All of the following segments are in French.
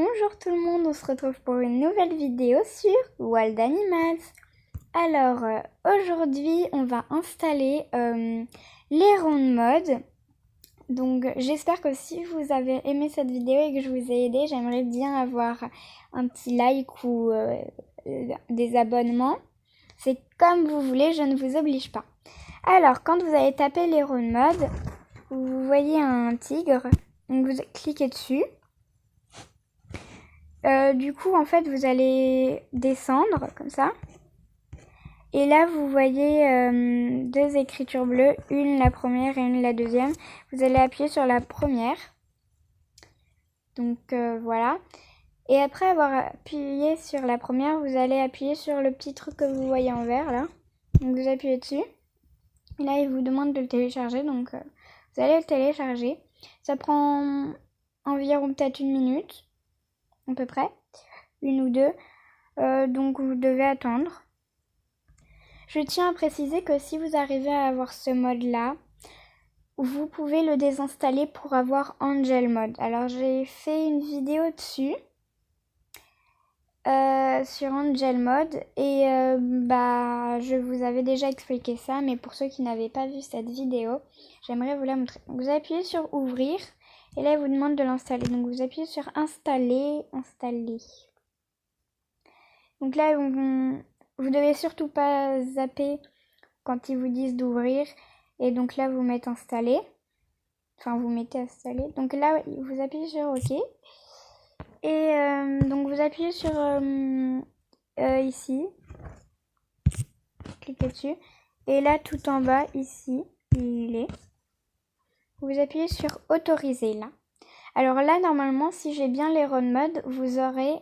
Bonjour tout le monde, on se retrouve pour une nouvelle vidéo sur Wild Animals. Alors aujourd'hui on va installer l'Heron Mode. Donc j'espère que si vous avez aimé cette vidéo et que je vous ai aidé, j'aimerais bien avoir un petit like ou des abonnements. C'est comme vous voulez, je ne vous oblige pas. Alors quand vous allez taper l'Heron Mode, vous voyez un tigre, donc vous cliquez dessus. Du coup, en fait, vous allez descendre comme ça. Et là, vous voyez deux écritures bleues, une la première et une la deuxième. Vous allez appuyer sur la première. Donc voilà. Et après avoir appuyé sur la première, vous allez appuyer sur le petit truc que vous voyez en vert là. Donc vous appuyez dessus. Et là, il vous demande de le télécharger. Donc vous allez le télécharger. Ça prend environ peut-être 1 minute. À peu près, 1 ou 2, donc vous devez attendre. Je tiens à préciser que si vous arrivez à avoir ce mode là, vous pouvez le désinstaller pour avoir Angel Mode. Alors j'ai fait une vidéo dessus sur Angel Mode et je vous avais déjà expliqué ça, mais pour ceux qui n'avaient pas vu cette vidéo, j'aimerais vous la montrer. Donc, vous appuyez sur ouvrir. Et là, il vous demande de l'installer. Donc, vous appuyez sur installer, installer. Donc là, vous devez surtout pas zapper quand ils vous disent d'ouvrir. Et donc là, vous mettez installer. Enfin, vous mettez installer. Donc là, vous appuyez sur OK. Et donc, vous appuyez sur ici. Cliquez dessus. Et là, tout en bas, ici, il est. Vous appuyez sur autoriser là. Alors là, normalement, si j'ai bien l'Heron Mode, vous aurez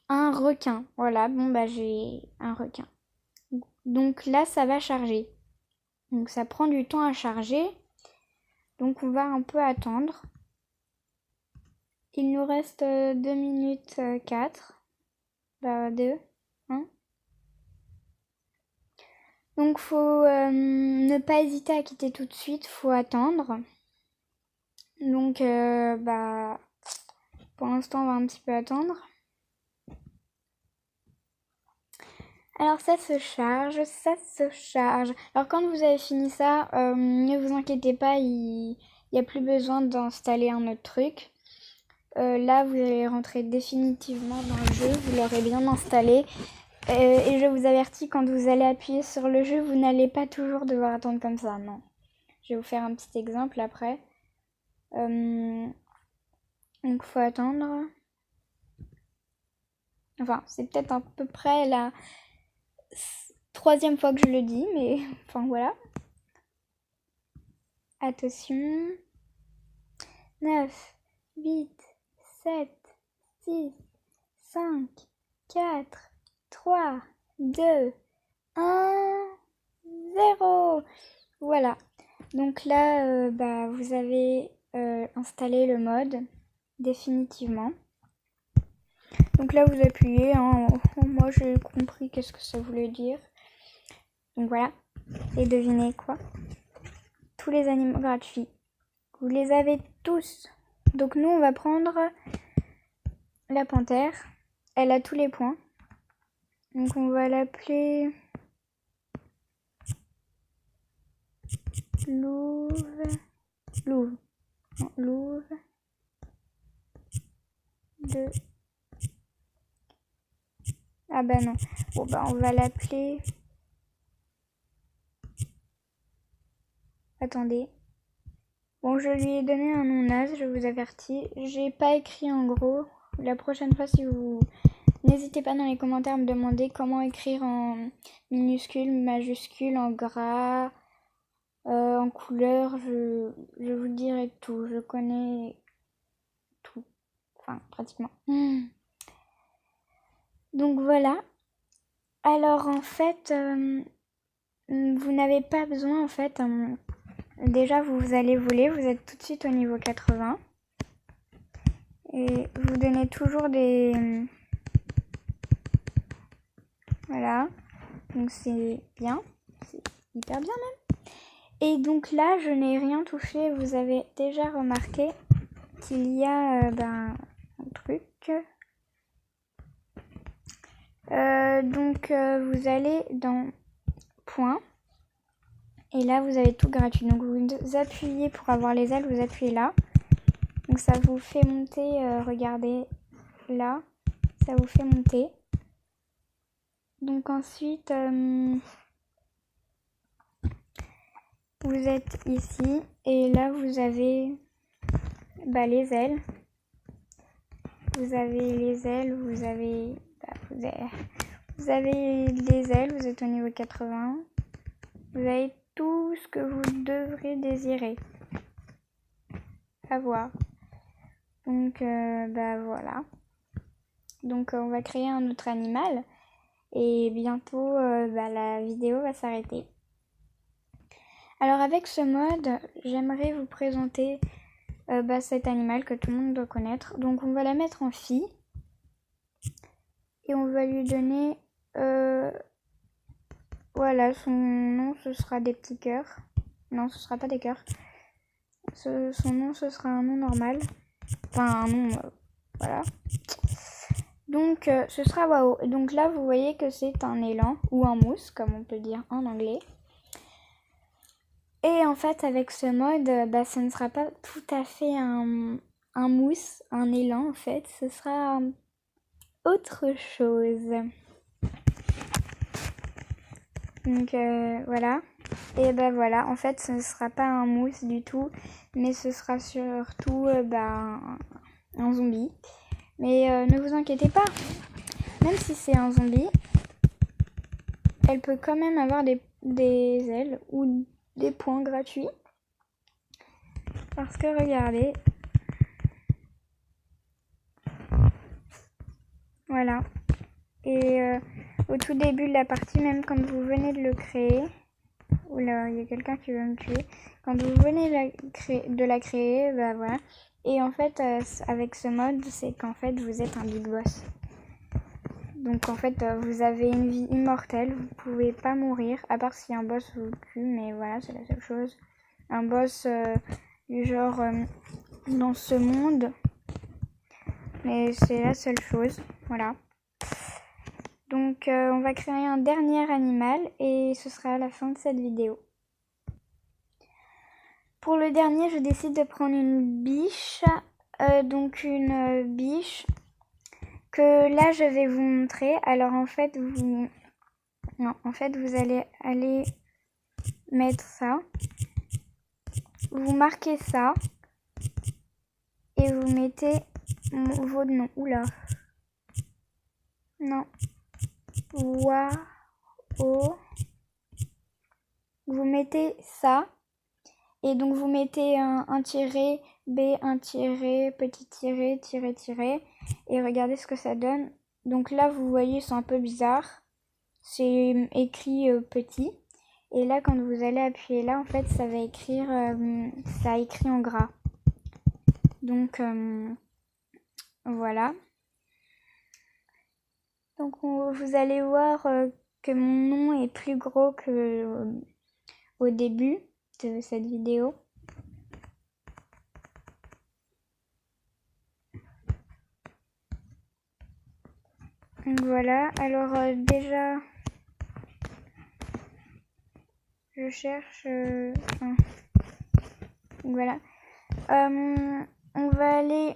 un requin. Voilà, j'ai un requin. Donc là, ça va charger. Donc ça prend du temps à charger. Donc on va un peu attendre. Il nous reste 2 minutes 4. 2. Hein. Donc faut ne pas hésiter à quitter tout de suite. Faut attendre. Donc pour l'instant, on va un petit peu attendre. Alors ça se charge, ça se charge. Alors quand vous avez fini ça, ne vous inquiétez pas, il n'y a plus besoin d'installer un autre truc. Là, vous allez rentrer définitivement dans le jeu, vous l'aurez bien installé. Et je vous avertis, quand vous allez appuyer sur le jeu, vous n'allez pas toujours devoir attendre comme ça, non. Je vais vous faire un petit exemple après. Donc, faut attendre. Enfin, c'est peut-être à peu près la 3e fois que je le dis, mais enfin voilà. Attention. 9, 8, 7, 6, 5, 4, 3, 2, 1, 0. Voilà. Donc là, vous avez installé le mode définitivement. Donc là, vous appuyez. Moi, j'ai compris qu'est-ce que ça voulait dire. Donc voilà. Et devinez quoi? Tous les animaux gratuits. Vous les avez tous. Donc nous, on va prendre la panthère. Elle a tous les points. Donc on va l'appeler Louve. Louve. Non, Louve. Ah bah non. Bon on va l'appeler. Attendez. Bon, je lui ai donné un nom naze, je vous avertis. J'ai pas écrit en gros. La prochaine fois, si vous... N'hésitez pas dans les commentaires à me demander comment écrire en minuscule, majuscule, en gras, en couleur. Je vous dirai tout. Je connais tout. Enfin, pratiquement. Donc voilà. Alors en fait, vous n'avez pas besoin en fait... Déjà, vous allez voler, vous êtes tout de suite au niveau 80. Et vous donnez toujours des... Voilà. Donc c'est bien. C'est hyper bien même. Et donc là, je n'ai rien touché. Vous avez déjà remarqué qu'il y a un truc Vous allez dans point. Et là, vous avez tout gratuit. Donc, vous appuyez pour avoir les ailes, vous appuyez là. Donc, ça vous fait monter, regardez, là. Ça vous fait monter. Donc, ensuite, vous êtes ici. Et là, vous avez les ailes. Vous avez les ailes, vous avez les ailes, vous êtes au niveau 80. Vous avez tout ce que vous devrez désirer avoir. Donc, voilà. Donc, on va créer un autre animal. Et bientôt, la vidéo va s'arrêter. Alors, avec ce mode, j'aimerais vous présenter cet animal que tout le monde doit connaître. Donc, on va la mettre en fille. Et on va lui donner... voilà, son nom, ce sera des petits cœurs. Non, ce sera pas des cœurs. Son nom, ce sera un nom normal. Enfin, un nom... voilà. Donc, ce sera Wao. Et donc là, vous voyez que c'est un élan, ou un mousse, comme on peut dire en anglais. Et en fait, avec ce mode, ce ne sera pas tout à fait un mousse, un élan, en fait. Ce sera autre chose. Donc, voilà. Et voilà, en fait, ce ne sera pas un mousse du tout, mais ce sera surtout un zombie. Mais ne vous inquiétez pas, même si c'est un zombie, elle peut quand même avoir des ailes ou des points gratuits. Parce que regardez, voilà. Et au tout début de la partie, même quand vous venez de le créer, oula, il y a quelqu'un qui veut me tuer. Quand vous venez de la créer, voilà. Et en fait, avec ce mode, c'est qu'en fait, vous êtes un big boss. Donc en fait, vous avez une vie immortelle, vous pouvez pas mourir, à part si un boss vous tue, mais voilà, c'est la seule chose. Un boss du genre dans ce monde, mais c'est la seule chose, voilà. Donc on va créer un dernier animal et ce sera à la fin de cette vidéo. Pour le dernier, je décide de prendre une biche, une biche que là je vais vous montrer. Alors en fait vous allez aller mettre ça, vous marquez ça et vous mettez vos noms. Oula, non, Wao, vous mettez ça et donc vous mettez un tiret, B, un tiret, petit tiret, tiret, tiret et regardez ce que ça donne. Donc là vous voyez c'est un peu bizarre, c'est écrit petit et là quand vous allez appuyer là en fait ça va écrire, ça écrit en gras. Donc voilà. Donc vous allez voir que mon nom est plus gros que au début de cette vidéo. Donc voilà, alors déjà je cherche voilà. On va aller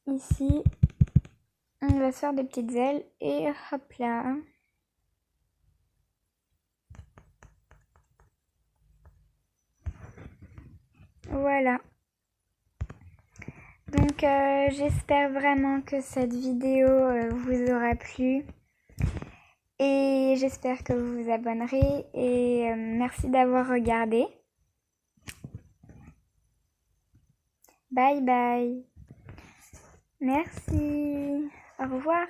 ici, on va se faire des petites ailes et hop là. Voilà. Donc j'espère vraiment que cette vidéo vous aura plu. Et j'espère que vous vous abonnerez. Et merci d'avoir regardé. Bye bye. Merci. Au revoir.